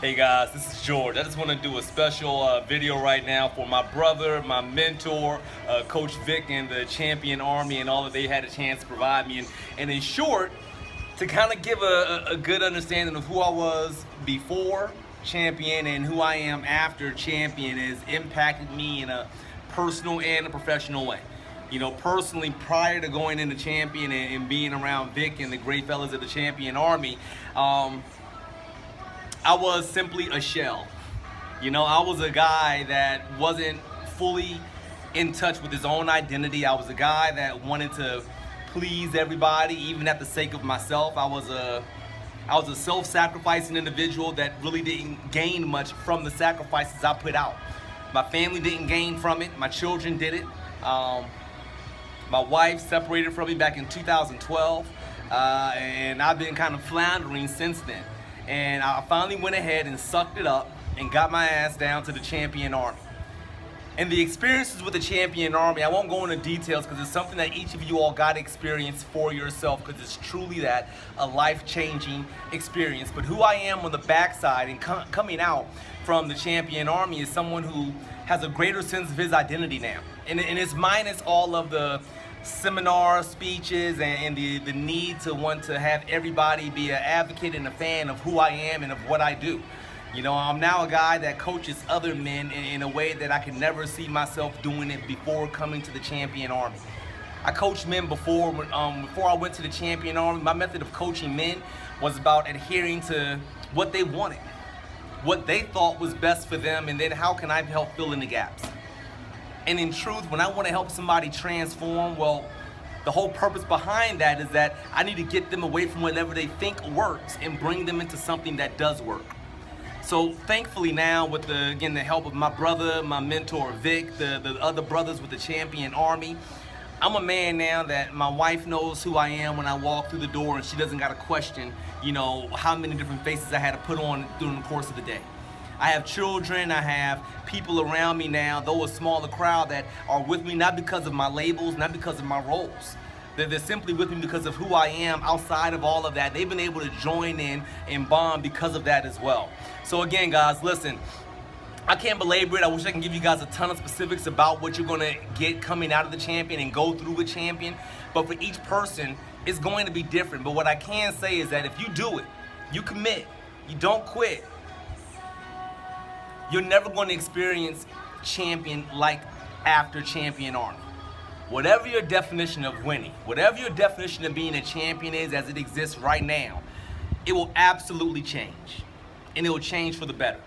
Hey guys, this is George. I just want to do a special video right now for my brother, my mentor, Coach Vic and the Champion Army and all that they had a chance to provide me. And in short, to kind of give a good understanding of who I was before Champion and who I am after Champion has impacted me in a personal and a professional way. You know, personally, prior to going into Champion and being around Vic and the great fellas of the Champion Army, I was simply a shell. You know, I was a guy that wasn't fully in touch with his own identity. I was a guy that wanted to please everybody, even at the sake of myself. I was a self-sacrificing individual that really didn't gain much from the sacrifices I put out. My family didn't gain from it. My children did it. My wife separated from me back in 2012, and I've been kind of floundering since then. And I finally went ahead and sucked it up and got my ass down to the Champion Army. And the experiences with the Champion Army, I won't go into details because it's something that each of you all got to experience for yourself, because it's truly that, a life-changing experience. But who I am on the backside and coming out from the Champion Army is someone who has a greater sense of his identity now. And it's minus all of the seminar speeches and the need to want to have everybody be an advocate and a fan of who I am and of what I do. You know, I'm now a guy that coaches other men in a way that I could never see myself doing it before coming to the Champion Army. I coached men before I went to the Champion Army. My method of coaching men was about adhering to what they wanted, what they thought was best for them, and then how can I help fill in the gaps. And in truth, when I want to help somebody transform, well, the whole purpose behind that is that I need to get them away from whatever they think works and bring them into something that does work. So thankfully now, with the help of my brother, my mentor Vic, the other brothers with the Champion Army, I'm a man now that my wife knows who I am when I walk through the door, and she doesn't got to question, you know, how many different faces I had to put on during the course of the day. I have children, I have people around me now, though a smaller crowd, that are with me not because of my labels, not because of my roles. They're simply with me because of who I am outside of all of that. They've been able to join in and bond because of that as well. So again, guys, listen, I can't belabor it. I wish I can give you guys a ton of specifics about what you're going to get coming out of the Champion and go through with Champion. But for each person, it's going to be different. But what I can say is that if you do it, you commit, you don't quit, you're never going to experience Champion like after Champion Army. Whatever your definition of winning, whatever your definition of being a champion is as it exists right now, it will absolutely change. And it will change for the better.